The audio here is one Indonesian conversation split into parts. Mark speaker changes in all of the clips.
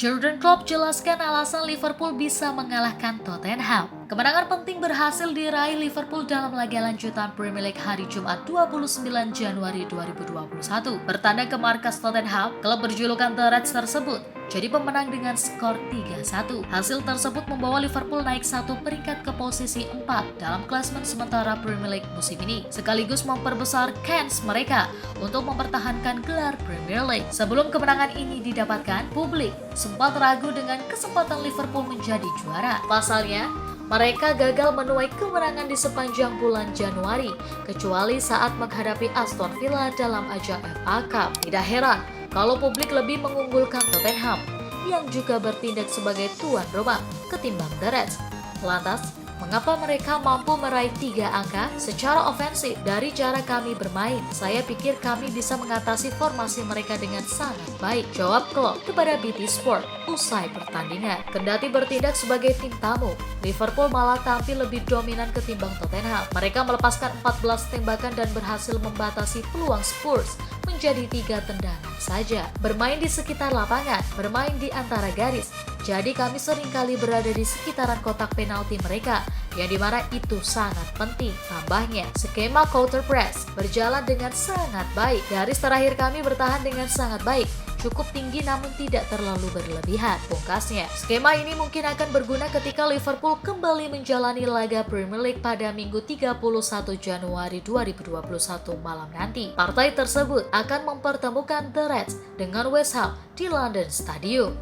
Speaker 1: Jurgen Klopp jelaskan alasan Liverpool bisa mengalahkan Tottenham. Kemenangan penting berhasil diraih Liverpool dalam laga lanjutan Premier League hari Jumat 29 Januari 2021. Bertandang ke markas Tottenham, klub berjulukan The Reds tersebut jadi pemenang dengan skor 3-1. Hasil tersebut membawa Liverpool naik satu peringkat ke posisi 4 dalam klasemen sementara Premier League musim ini, sekaligus memperbesar kans mereka untuk mempertahankan gelar Premier League. Sebelum kemenangan ini didapatkan, publik sempat ragu dengan kesempatan Liverpool menjadi juara. Pasalnya, mereka gagal menuai kemenangan di sepanjang bulan Januari, kecuali saat menghadapi Aston Villa dalam ajang FA Cup. Tidak heran kalau publik lebih mengunggulkan Tottenham, yang juga bertindak sebagai tuan rumah, ketimbang The Reds. Lantas, mengapa mereka mampu meraih 3 angka secara ofensif? Dari cara kami bermain, saya pikir kami bisa mengatasi formasi mereka dengan sangat baik, jawab Klopp kepada BT Sport usai pertandingan. Kendati bertindak sebagai tim tamu, Liverpool malah tampil lebih dominan ketimbang Tottenham. Mereka melepaskan 14 tembakan dan berhasil membatasi peluang Spurs menjadi 3 tendangan saja. Bermain di sekitar lapangan, bermain di antara garis, jadi kami seringkali berada di sekitaran kotak penalti mereka, yang dimana itu sangat penting. Tambahnya, skema counter press berjalan dengan sangat baik. Garis terakhir kami bertahan dengan sangat baik, cukup tinggi namun tidak terlalu berlebihan, pungkasnya. Skema ini mungkin akan berguna ketika Liverpool kembali menjalani laga Premier League pada Minggu 31 Januari 2021 malam nanti. Partai tersebut akan mempertemukan The Reds dengan West Ham di London Stadium.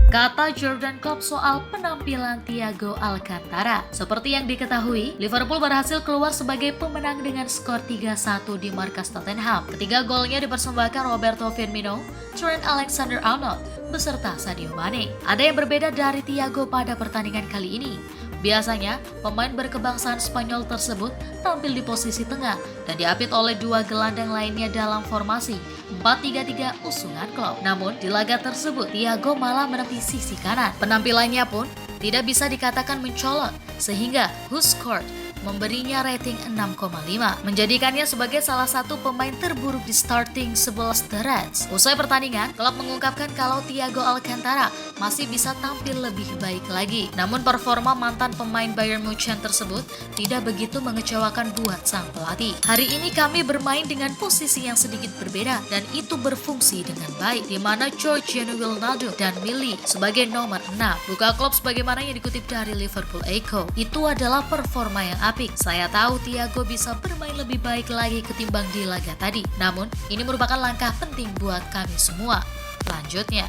Speaker 1: Kata Jurgen Klopp soal penampilan Thiago Alcantara. Seperti yang diketahui, Liverpool berhasil keluar sebagai pemenang dengan skor 3-1 di markas Tottenham. Ketiga golnya dipersembahkan Roberto Firmino, Trent Alexander-Arnold, beserta Sadio Mane. Ada yang berbeda dari Thiago pada pertandingan kali ini. Biasanya, pemain berkebangsaan Spanyol tersebut tampil di posisi tengah dan diapit oleh 2 gelandang lainnya dalam formasi 4-3-3 usungan Klopp. Namun, di laga tersebut, Thiago malah menepi sisi kanan. Penampilannya pun tidak bisa dikatakan mencolok, sehingga WhoScored memberinya rating 6,5, menjadikannya sebagai salah satu pemain terburuk di starting 11 The Reds. Usai pertandingan, Klopp mengungkapkan kalau Thiago Alcantara masih bisa tampil lebih baik lagi. Namun performa mantan pemain Bayern Munchen tersebut tidak begitu mengecewakan buat sang pelatih. Hari ini kami bermain dengan posisi yang sedikit berbeda dan itu berfungsi dengan baik, di mana Georginio Wijnaldum dan Millie sebagai nomor 6. Buka Klopp sebagaimana yang dikutip dari Liverpool Echo. Itu adalah performa yang apik. Saya tahu Thiago bisa bermain lebih baik lagi ketimbang di laga tadi. Namun, ini merupakan langkah penting buat kami semua. Lanjutnya,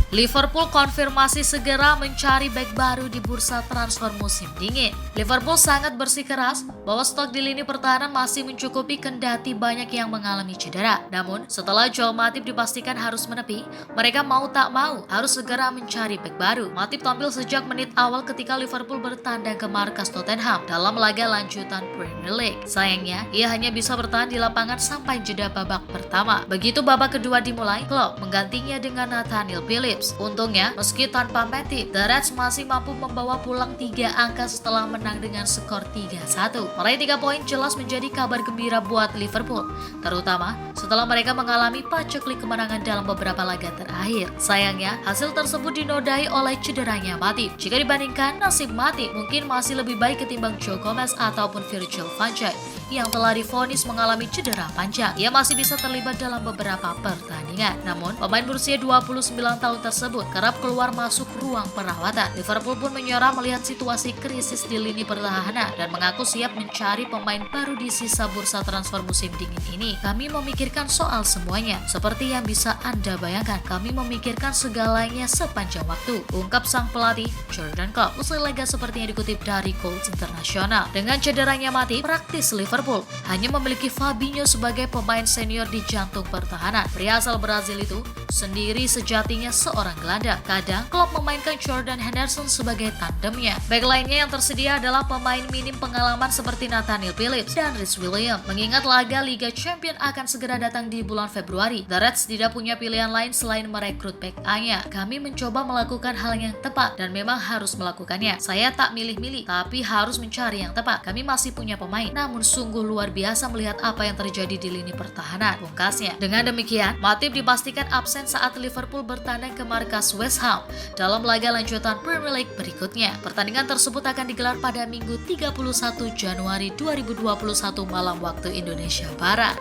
Speaker 1: Liverpool konfirmasi segera mencari bek baru di bursa transfer musim dingin. Liverpool sangat bersikeras bahwa stok di lini pertahanan masih mencukupi kendati banyak yang mengalami cedera. Namun, setelah Joel Matip dipastikan harus menepi, mereka mau tak mau harus segera mencari bek baru. Matip tampil sejak menit awal ketika Liverpool bertandang ke markas Tottenham dalam laga lanjutan Premier League. Sayangnya, ia hanya bisa bertahan di lapangan sampai jeda babak pertama. Begitu babak kedua dimulai, Klopp menggantinya dengan Nathaniel Phillips. Untungnya, meski tanpa Matip, The Reds masih mampu membawa pulang 3 angka setelah menang dengan skor 3-1. Meraih 3 poin jelas menjadi kabar gembira buat Liverpool, terutama setelah mereka mengalami paceklik kemenangan dalam beberapa laga terakhir. Sayangnya, hasil tersebut dinodai oleh cederanya Matip. Jika dibandingkan, nasib Matip mungkin masih lebih baik ketimbang Joe Gomez ataupun Virgil van Dijk yang telah divonis mengalami cedera panjang. Ia masih bisa terlibat dalam beberapa pertandingan. Namun, pemain berusia 29 tahun tersebut kerap keluar masuk ruang perawatan. Liverpool pun menyorong melihat situasi krisis di lini pertahanan dan mengaku siap mencari pemain baru di sisa bursa transfer musim dingin ini. Kami memikirkan soal semuanya. Seperti yang bisa Anda bayangkan, kami memikirkan segalanya sepanjang waktu, ungkap sang pelatih Jurgen Klopp usai laga seperti yang dikutip dari Goals International. Dengan cederanya Matip, praktis Liverpool hanya memiliki Fabinho sebagai pemain senior di jantung pertahanan. Pria asal Brazil itu sendiri sejatinya seorang gelandang. Kadang Klopp memainkan Jordan Henderson sebagai tandemnya. Back lainnya yang tersedia adalah pemain minim pengalaman seperti Nathaniel Phillips dan Rhys Williams. Mengingat laga Liga Champion akan segera datang di bulan Februari, The Reds tidak punya pilihan lain selain merekrut back A-nya. Kami mencoba melakukan hal yang tepat dan memang harus melakukannya. Saya tak milih-milih, tapi harus mencari yang tepat. Kami masih punya pemain, namun sungguh sungguh luar biasa melihat apa yang terjadi di lini pertahanan, pungkasnya. Dengan demikian, Matip dipastikan absen saat Liverpool bertandang ke markas West Ham dalam laga lanjutan Premier League berikutnya. Pertandingan tersebut akan digelar pada Minggu 31 Januari 2021 malam waktu Indonesia Barat.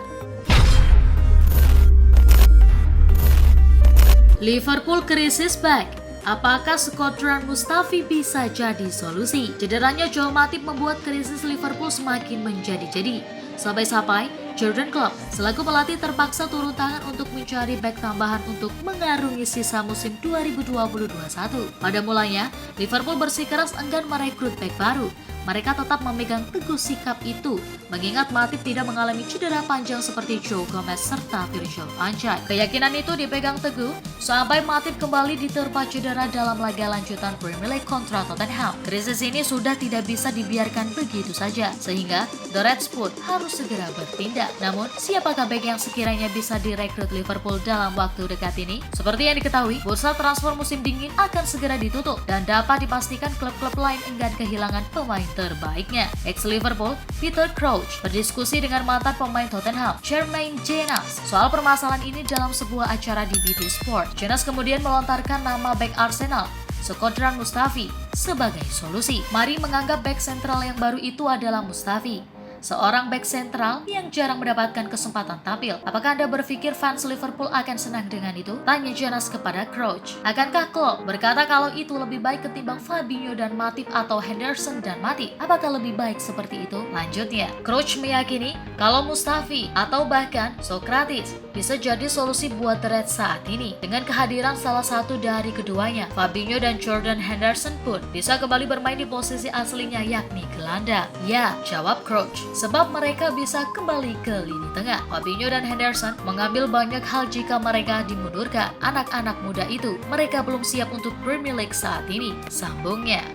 Speaker 1: Liverpool krisis back. Apakah skuadron Mustafi bisa jadi solusi? Cederanya Joel Matip membuat krisis Liverpool semakin menjadi-jadi. Sampai-sampai Jurgen Klopp selaku pelatih terpaksa turun tangan untuk mencari bek tambahan untuk mengarungi sisa musim 2020-21. Pada mulanya, Liverpool bersikeras enggan merekrut bek baru. Mereka tetap memegang teguh sikap itu, mengingat Matip tidak mengalami cedera panjang seperti Joe Gomez serta Virgil van Dijk. Keyakinan itu dipegang teguh sampai Matip kembali diterpa cedera dalam laga lanjutan Premier League kontra Tottenham. Krisis ini sudah tidak bisa dibiarkan begitu saja, sehingga The Reds pun harus segera bertindak. Namun, siapakah bek yang sekiranya bisa direkrut Liverpool dalam waktu dekat ini? Seperti yang diketahui, bursa transfer musim dingin akan segera ditutup dan dapat dipastikan klub-klub lain enggan kehilangan pemain terbaiknya. Ex-Liverpool, Peter Crouch, berdiskusi dengan mantan pemain Tottenham, Jermaine Jenas, soal permasalahan ini dalam sebuah acara di BT Sport. Jenas kemudian melontarkan nama bek Arsenal, Shkodran Mustafi, sebagai solusi. Mari menganggap bek sentral yang baru itu adalah Mustafi, seorang bek sentral yang jarang mendapatkan kesempatan tampil. Apakah Anda berpikir fans Liverpool akan senang dengan itu? Tanya Jonas kepada Crouch. Akankah Klopp berkata kalau itu lebih baik ketimbang Fabinho dan Matip atau Henderson dan Matip? Apakah lebih baik seperti itu? Lanjutnya, Crouch meyakini kalau Mustafi atau bahkan Sokratis bisa jadi solusi buat The Reds saat ini. Dengan kehadiran salah satu dari keduanya, Fabinho dan Jordan Henderson pun bisa kembali bermain di posisi aslinya yakni gelandang. Ya, jawab Crouch. Sebab mereka bisa kembali ke lini tengah. Fabinho dan Henderson mengambil banyak hal jika mereka dimundurkan. Anak-anak muda itu, mereka belum siap untuk Premier League saat ini, sambungnya.